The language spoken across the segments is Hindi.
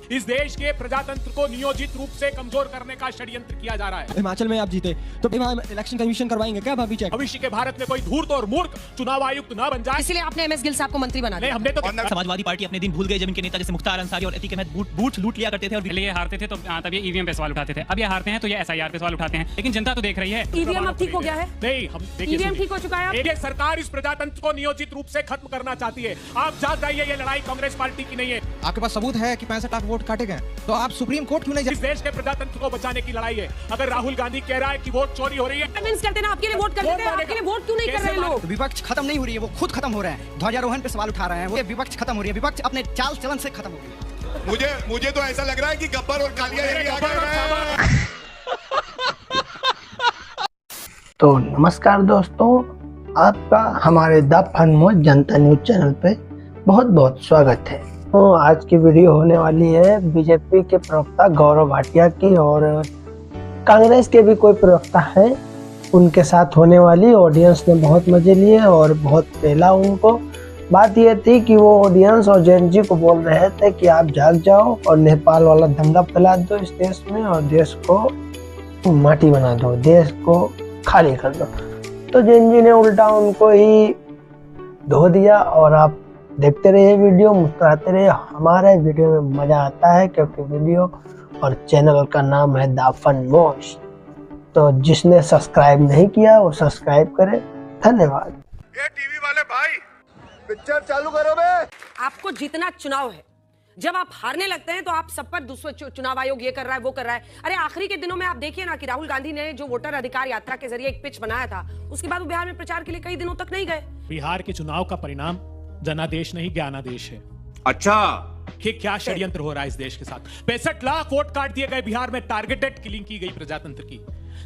इस देश के प्रजातंत्र को नियोजित रूप से कमजोर करने का षड्यंत्र किया जा रहा है। हिमाचल में आप जीते तो वहाँ इलेक्शन कमीशन करवाएंगे क्या भाभी चेक? भविष्य के भारत में कोई धूर्त और मूर्ख चुनाव आयुक्त न बन जाए, इसलिए आपने एमएस गिल साहब को मंत्री बना नहीं दिया। हमने तो समाजवादी पार्टी अपने दिन भूल गए जब इनके नेता जैसे मुख्तार अंसारी और अतीक अहमद बूथ लूट लिया करते थे और पहले ये हारते थे तो तब ये ईवीएम पे सवाल उठाते थे, अब ये हारते हैं तो ये एसआईआर पे सवाल उठाते हैं, लेकिन जनता तो देख रही है। ईवीएम अब ठीक हो गया है? नहीं, हम देखिए ईवीएम ठीक हो चुका है? ये सरकार इस प्रजातंत्र को नियोजित रूप से खत्म करना चाहती है। आप जाग जाइए, ये लड़ाई कांग्रेस पार्टी की नहीं है। आपके पास सबूत है कि 65 लाख वोट काटे गए, तो आप सुप्रीम कोर्ट क्यों नहीं इस देश के प्रजातंत्र को बचाने की लड़ाई है। अगर राहुल गांधी कह रहा है कि वोट चोरी हो रही है, कन्विंस करते ना, आपके लिए वोट करते थे, आपके लिए वोट क्यों नहीं कर रहे लोग? विपक्ष खत्म नहीं हो रही है, वो खुद खत्म हो रहे हैं। ध्वजारोहण पे सवाल उठा रहे हैं, वो विपक्ष खत्म हो रही है, विपक्ष अपने चाल चलन से खत्म हो रही है। मुझे तो ऐसा लग रहा है कि गब्बर और कालिया यही आ गए हैं। तो नमस्कार दोस्तों, आपका हमारे द फनमोज जनता न्यूज चैनल पे बहुत बहुत स्वागत है। तो आज की वीडियो होने वाली है बीजेपी के प्रवक्ता गौरव भाटिया की और कांग्रेस के भी कोई प्रवक्ता हैं उनके साथ होने वाली। ऑडियंस ने बहुत मजे लिए और बहुत पहला उनको बात यह थी कि वो ऑडियंस और जेन जी को बोल रहे थे कि आप जाग जाओ और नेपाल वाला दंगा फैला दो इस देश में और देश को माटी बना दो, देश को खाली कर दो। तो जेन जी ने उल्टा उनको ही धो दिया और आप देखते रहिए वीडियो, मुस्कुराते रहिए। हमारे वीडियो में मजा आता है क्योंकि वीडियो और चैनल का नाम है द फनमोज। तो जिसने सब्सक्राइब नहीं किया वो सब्सक्राइब करे। धन्यवाद। ये टीवी वाले भाई पिक्चर चालू करो बे। आपको जीतना चुनाव है, जब आप हारने लगते हैं तो आप सब पर दूसरे चुनाव आयोग ये कर रहा है, वो कर रहा है। अरे आखिरी के दिनों में आप देखिए ना कि राहुल गांधी ने जो वोटर अधिकार यात्रा के जरिए एक पिच बनाया था, उसके बाद वो बिहार में प्रचार के लिए कई दिनों तक नहीं गए। बिहार के चुनाव का परिणाम जनादेश नहीं ज्ञानादेश है। अच्छा, कि क्या षड्यंत्र हो रहा है इस देश के साथ। 65 लाख वोट काट दिए गए बिहार में, टारगेटेड किलिंग की गई प्रजातंत्र की।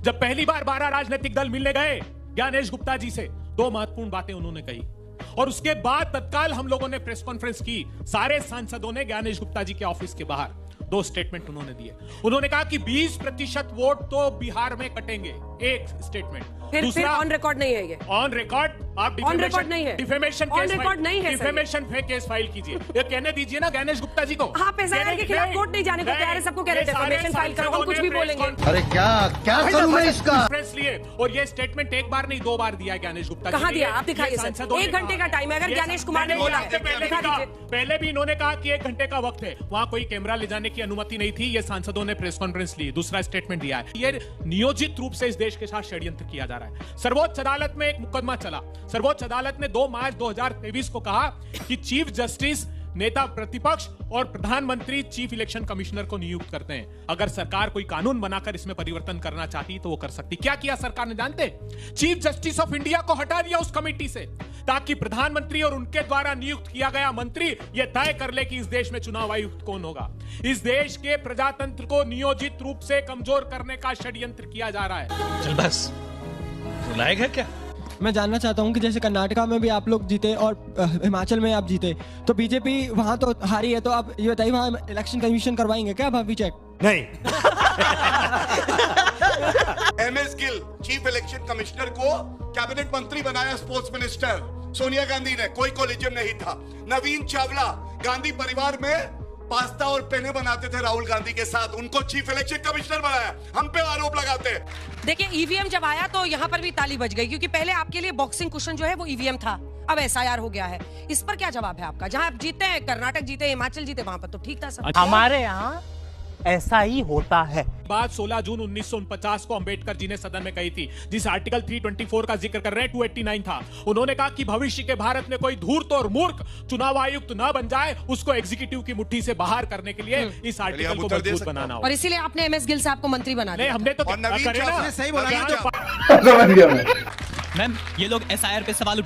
जब पहली बार 12 राजनीतिक दल मिलने गए ज्ञानेश गुप्ता जी से, 2 महत्वपूर्ण बातें उन्होंने कही और उसके बाद तत्काल हम लोगों ने प्रेस कॉन्फ्रेंस की। सारे सांसदों ने ज्ञानेश गुप्ता जी के ऑफिस के बाहर 2 स्टेटमेंट उन्होंने दिए। उन्होंने कहा कि 20% वोट तो बिहार में कटेंगे, एक स्टेटमेंट। फिर ऑन रिकॉर्ड नहीं है ये। ऑन रिकॉर्ड आप ऑन रिकॉर्ड नहीं है, डिफेमेशन ऑन रिकॉर्ड नहीं है, डिफेमेशन केस फाइल कीजिए। ये कहने दीजिए ना ज्ञानेश गुप्ता जी को। आप एसआईआर के खिलाफ वोट नहीं जाने को तैयार है, सबको कह रहे थे डिफेमेशन फाइल करो, हम कुछ भी बोलेंगे। अरे क्या करूं मैं इसका? कॉन्फ्रेंस लिए और ये स्टेटमेंट एक बार नहीं 2 बार दिया है ज्ञानेश गुप्ता जी ने। कहाँ दिया? आप दिखाइए सर, 1 घंटे का टाइम है। अगर ज्ञानेश कुमार ने बोला है, दिखा दीजिए। पहले भी इन्होंने कहा कि 1 घंटे का वक्त है, वहां कोई कैमरा ले जाने की अनुमति नहीं थी। ये सांसदों ने प्रेस कॉन्फ्रेंस ली, दूसरा स्टेटमेंट दिया है। ये नियोजित रूप से इस देश के साथ षड्यंत्र किया जा रहा है। सर्वोच्च अदालत में एक मुकदमा चला। सर्वोच्च अदालत ने 2 मार्च 2023 को कहा कि चीफ जस्टिस नेता प्रतिपक्ष और प्रधानमंत्री चीफ इलेक्शन कमिश्नर को नियुक्त करते हैं। अगर सरकार कोई कानून बनाकर इसमें परिवर्तन करना चाहती तो वो कर सकती। क्या किया सरकार ने जानते? चीफ जस्टिस ऑफ इंडिया को हटा दिया उस कमेटी से, ताकि प्रधानमंत्री और उनके द्वारा नियुक्त किया गया मंत्री यह तय कर ले कि इस देश में चुनाव आयुक्त कौन होगा। इस देश के प्रजातंत्र को नियोजित रूप से कमजोर करने का षड्यंत्र किया जा रहा है। चल बस, बुलाएगा क्या? मैं जानना चाहता हूँ कि जैसे कर्नाटका में भी आप लोग जीते और हिमाचल में आप जीते तो बीजेपी वहाँ तो हारी है, तो आप ये बताइए वहाँ इलेक्शन कमीशन करवाएंगे क्या भाभी चेक? नहीं। MS Gill chief election commissioner को कैबिनेट मंत्री बनाया, स्पोर्ट्स मिनिस्टर। सोनिया गांधी ने, कोई कोलिजन नहीं था। नवीन चावला गांधी परिवार में पास्ता और पेने बनाते थे राहुल गांधी के साथ, उनको चीफ इलेक्शन कमिश्नर बनाया। हम पे आरोप लगाते हैं। देखिए ईवीएम जब आया तो यहाँ पर भी ताली बज गई, क्योंकि पहले आपके लिए बॉक्सिंग कुशन जो है वो ईवीएम था, अब एसआईआर हो गया है। इस पर क्या जवाब है आपका? जहाँ आप जीते हैं, कर्नाटक जीते, हिमाचल जीते, वहां पर तो ठीक था सब। हमारे यहाँ ऐसा ही होता है। बात 16 जून 1949 को अंबेडकर जी ने सदन में कही थी, जिस आर्टिकल 324 का जिक्र कर रहे हैं, 289 था। उन्होंने कहा कि भविष्य के भारत में कोई धूर्त और मूर्ख चुनाव आयुक्त न बन जाए, उसको एग्जीक्यूटिव की मुट्ठी से बाहर करने के लिए इस आर्टिकल को मजबूत बनाना होगा। और इसीलिए आपने एमएस गिल साहब को मंत्री बना दिया। हमने तो सही बोला। मैम, ये लोग एसआईआर पे सवाल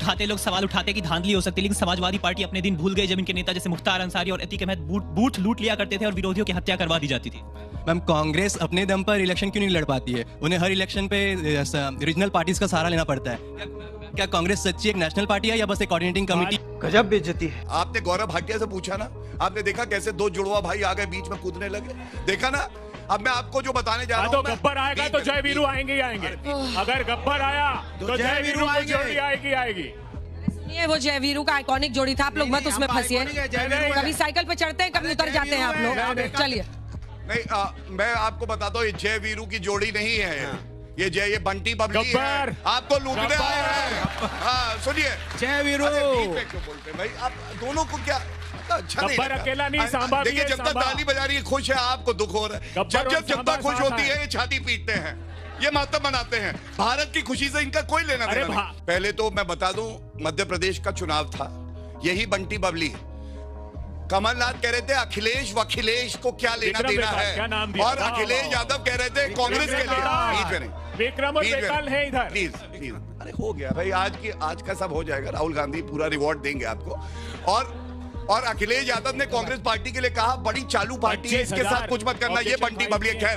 उठाते कि धांधली हो सकती है, लेकिन समाजवादी पार्टी अपने दिन भूल गए जब इनके नेता जैसे मुख्तार अंसारी और अतीक अहमद बूथ लूट लिया करते थे और विरोधियों की हत्या करवा दी जाती थी। मैम, कांग्रेस अपने दम पर इलेक्शन क्यों नहीं लड़ पाती है? उन्हें हर इलेक्शन पे रीजनल पार्टीज का सहारा लेना पड़ता है। क्या कांग्रेस सच्ची एक नेशनल पार्टी है या बस एक कोऑर्डिनेटिंग कमेटी? गजब बेइज्जती है। आपने गौरव भाटिया से पूछा ना, आपने देखा कैसे 2 जुड़वा भाई आ गए, बीच में कूदने लगे, देखा ना? अब मैं आपको जो बताने जा रहा हूं, तो गब्बर आएगा तो जय वीरू आएंगे ही आएंगे। अगर गब्बर आया तो जय वीरू आएगी। ये वो जयवीरू का आइकॉनिक जोड़ी था, आप लोग मत उसमें फंसिए। कभी साइकिल पे चढ़ते हैं, कभी उतर जाते हैं आप लोग। चलिए नहीं, मैं आपको बताता हूँ, ये जय वीरू की जोड़ी नहीं है। ये बंटी बबली है, आपको लूटने आए हैं। हाँ सुनिए, जय वीरू क्यों बोलते हैं भाई आप दोनों को? क्या अच्छा नहीं लगता? अकेला नहीं, सांबा भी है, देखिए जब तक ताली बजा रही है खुश है, आपको दुख हो रहा है। जब जनता खुश होती है ये छाती पीटते हैं, ये मातम मनाते हैं। भारत की खुशी से इनका कोई लेना देना नहीं। पहले तो मैं बता दूं, मध्य प्रदेश का चुनाव था, यही बंटी बबली कमलनाथ कह रहे थे अखिलेश वखिलेश को क्या लेना देना है, और अखिलेश यादव कह रहे थे कांग्रेस के लिए। विक्रम और बेताल है इधर। प्लीज अरे हो गया भाई, आज का सब हो जाएगा। राहुल गांधी पूरा रिवॉर्ड देंगे आपको। और अखिलेश यादव ने कांग्रेस पार्टी के लिए कहा बड़ी चालू पार्टी है, इसके साथ कुछ मत करना। ये बंटी बबली खैर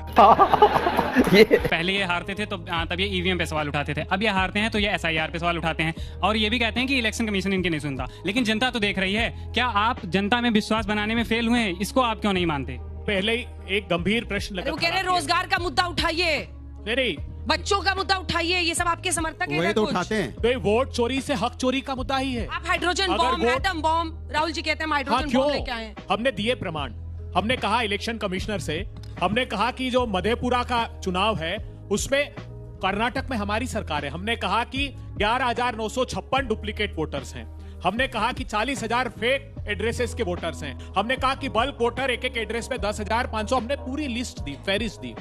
पहले ये हारते थे तो तब ये ईवीएम पे सवाल उठाते थे, अब ये हारते हैं तो ये एसआईआर पे सवाल उठाते हैं, और ये भी कहते हैं कि इलेक्शन कमीशन इनके नहीं सुनता। लेकिन जनता तो देख रही है। क्या आप जनता में विश्वास बनाने में फेल हुए हैं? इसको आप क्यों नहीं मानते? पहले ही एक गंभीर प्रश्न लगा, वो कह रहे रोजगार का मुद्दा उठाइए, नहीं बच्चों का मुद्दा उठाइए, ये सब आपके समर्थक हैं। तो उठाते हैं। तो ये वोट चोरी से हक चोरी का मुद्दा ही है। आप hydrogen bomb, atom bomb, Rahul ji कहते हैं हाइड्रोजन बॉम्ब लेके आए हैं। हमने दिए प्रमाण। हमने कहा इलेक्शन कमिश्नर से, हमने कहा कि जो मधेपुरा का चुनाव है उसमें कर्नाटक में हमारी सरकार है। हमने कहा कि 11,956 डुप्लीकेट वोटर्स हैं। हमने कहा कि 40,000 फेक एड्रेसेस के वोटर्स हैं। हमने कहा कि बल्क वोटर एक एक एड्रेस पे 10,500। हमने पूरी लिस्ट दी, फेरिस्त दी।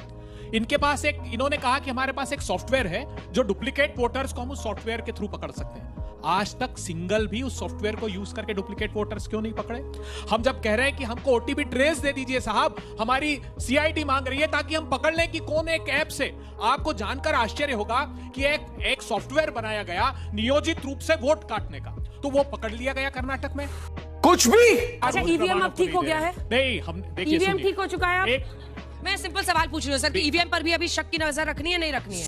इनके पास इन्होंने कहा कि हमारे पास एक सॉफ्टवेयर है जो डुप्लीकेट वोटर्स को हम उस सॉफ्टवेयर के थ्रू पकड़ सकते हैं। आज तक सिंगल भी उस सॉफ्टवेयर को यूज करके डुप्लीकेट वोटर्स क्यों नहीं पकड़े? हम जब कह रहे हैं कि हमको ओटीपी ट्रेस दे दीजिए साहब, हमारी सीआईडी मांग रही है ताकि हम पकड़ लें कि कौन एक ऐप से। आपको जानकर आश्चर्य होगा कि एक सॉफ्टवेयर बनाया गया नियोजित रूप से वोट काटने का, तो वो पकड़ लिया गया कर्नाटक में। कुछ भी। अच्छा ईवीएम अब ठीक हो गया है? नहीं, हम देखिए ईवीएम ठीक हो चुका है। मैं सिंपल सवाल पूछ रही हूँ सर कि ईवीएम पर भी अभी शक की नजर रखनी है नहीं रखनी है?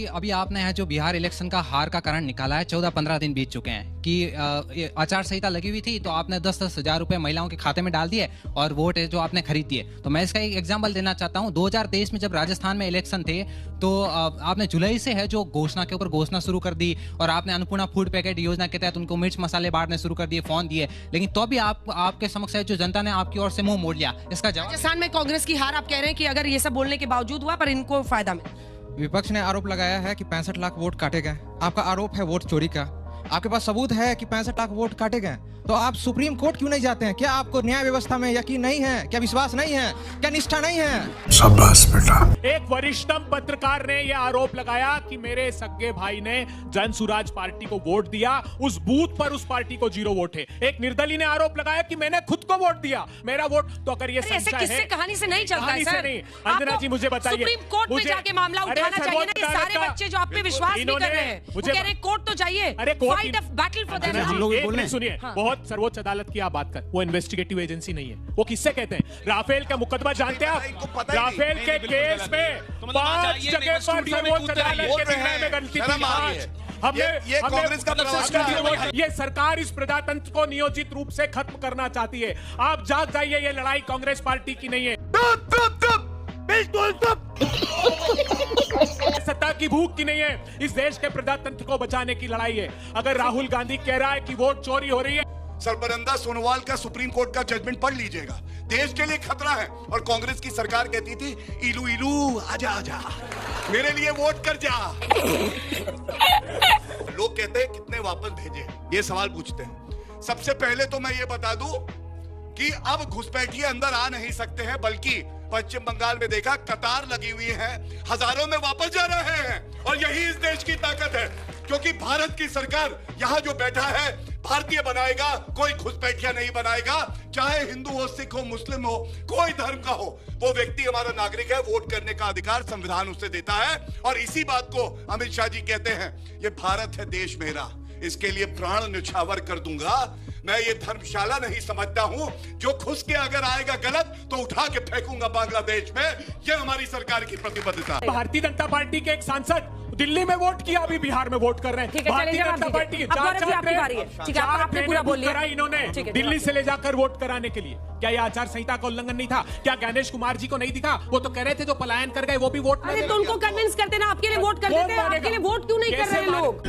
अभी आपने है जो बिहार इलेक्शन का हार का कारण निकाला है, 14-15 दिन बीत चुके हैं कि आचार संहिता लगी हुई थी तो आपने 10-10 हजार रुपए महिलाओं के खाते में डाल दिए और वोट जो आपने खरीद दिए। तो मैं इसका एक एग्जांपल देना चाहता हूं। 2023 में जब राजस्थान में इलेक्शन थे तो आपने जुलाई से है जो घोषणा के ऊपर घोषणा शुरू कर दी और आपने अन्नपूर्णा फूड पैकेट योजना के तहत उनको मिर्च मसाले बांटने शुरू कर दिए, फोन दिए, लेकिन तो भी आपके समक्ष है जो जनता ने आपकी ओर से मुंह मोड़ लिया। इसका जवाब राजस्थान में कांग्रेस की हार आप कह रहे हैं कि अगर ये सब बोलने के बावजूद हुआ पर इनको फायदा मिला। विपक्ष ने आरोप लगाया है कि 65 लाख वोट काटे गए। आपका आरोप है वोट चोरी का, आपके पास सबूत है कि 65 लाख वोट काटे गए, तो आप सुप्रीम कोर्ट क्यों नहीं जाते हैं? क्या आपको न्याय व्यवस्था में यकीन नहीं है? क्या विश्वास नहीं है? क्या निष्ठा नहीं है? शाबाश बेटा। एक वरिष्ठतम पत्रकार ने यह आरोप लगाया कि मेरे सगे भाई ने जन सुराज पार्टी को वोट दिया, उस बूथ पर उस पार्टी को 0 वोट है। एक निर्दलीय ने आरोप लगाया कि मैंने खुद को वोट दिया, मेरा वोट। तो अगर ये ऐसे किससे कहानी से नहीं चलता है सर? अंजना जी मुझे बताइए, सुप्रीम कोर्ट में जाके मामला उठाना चाहिए ना। ये सारे बच्चे जो आप पे विश्वास नहीं कर रहे हैं वो कह रहे हैं कोर्ट तो चाहिए, fight of battle for them. सुनिए, बहुत सर्वोच्च अदालत की आप बात कर, वो इन्वेस्टिगेटिव एजेंसी नहीं है। वो किससे कहते हैं? राफेल का मुकदमा जानते हैं आप? राफेल के केस में 5 जगह पर सर्वोच्च अदालत के निर्णय में गलती थी। ये कांग्रेस का प्रवक्ता, ये सरकार इस प्रजातंत्र को नियोजित रूप से खत्म करना चाहती है। आप जाग जाइए, ये लड़ाई कांग्रेस पार्टी की नहीं है। सत्ता की भूख की नहीं है, इस देश के प्रजातंत्र को बचाने की लड़ाई है। अगर राहुल गांधी कह रहा है कि वोट चोरी हो रही है, सरबरंदा सोनोवाल का सुप्रीम कोर्ट का जजमेंट पढ़ लीजिएगा। देश के लिए खतरा है। और कांग्रेस की सरकार कहती थी इलू इलू आजा आजा, मेरे लिए वोट कर जा। लोग कहते हैं कितने वापस भेजे, ये सवाल पूछते हैं। सबसे पहले तो मैं ये बता दूं कि अब घुसपैठिए अंदर आ नहीं सकते हैं, बल्कि पश्चिम बंगाल में देखा कतार लगी हुई है, हजारों में वापस जा रहे हैं। और यही इस देश की ताकत है, क्योंकि भारत की सरकार यहां जो बैठा है भारतीय बनाएगा, कोई घुसपैठिया नहीं बनाएगा। चाहे हिंदू हो, सिख हो, मुस्लिम हो, कोई धर्म का हो, वो व्यक्ति हमारा नागरिक है। वोट करने का अधिकार संविधान उसे देता है। और इसी बात को अमित शाह जी कहते हैं, ये भारत है देश मेरा, इसके लिए प्राण न्यौछावर कर दूंगा। मैं ये धर्मशाला नहीं समझता हूं, जो घुस के अगर आएगा गलत तो उठा के फेंकूंगा बांग्लादेश में। ये हमारी सरकार की प्रतिबद्धता है। भारतीय जनता पार्टी के एक सांसद दिल्ली में वोट किया, अभी बिहार में वोट कर रहे हैं। भारतीय जनता पार्टी के 4 पूरा बोल लिया इन्होंने दिल्ली से ले जाकर वोट कराने के लिए। क्या ये आचार संहिता का उल्लंघन नहीं था? क्या गणेश कुमार जी को नहीं दिखा? वो तो कह रहे थे जो पलायन कर गए वो भी वोट। अरे तो उनको कन्विंस करते ना, आपके लिए वोट कर देते हैं। आपके लिए वोट क्यों नहीं कर रहे लोग?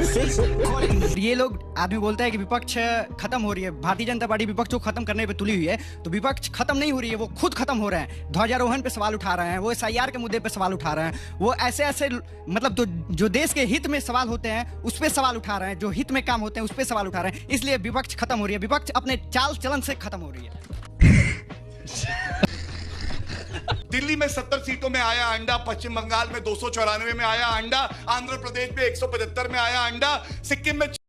ये लोग आदमी बोलता है कि विपक्ष खत्म हो रही है, भारतीय जनता पार्टी विपक्ष को खत्म करने पे तुली हुई है, तो विपक्ष खत्म नहीं हो रही है, वो खुद खत्म हो रहे हैं। ध्वजारोहण पे सवाल उठा रहे हैं, वो SIR के मुद्दे पे सवाल उठा रहे हैं, वो ऐसे मतलब जो देश के हित में सवाल होते हैं उस पे सवाल उठा रहे हैं, जो हित में काम होते हैं उस पे सवाल उठा रहे हैं। इसलिए विपक्ष खत्म हो रही है, विपक्ष अपने चाल चलन से खत्म हो रही है। दिल्ली में 70 सीटों में आया अंडा, पश्चिम बंगाल में 294 में आया अंडा, आंध्र प्रदेश में 175 में आया अंडा, सिक्किम में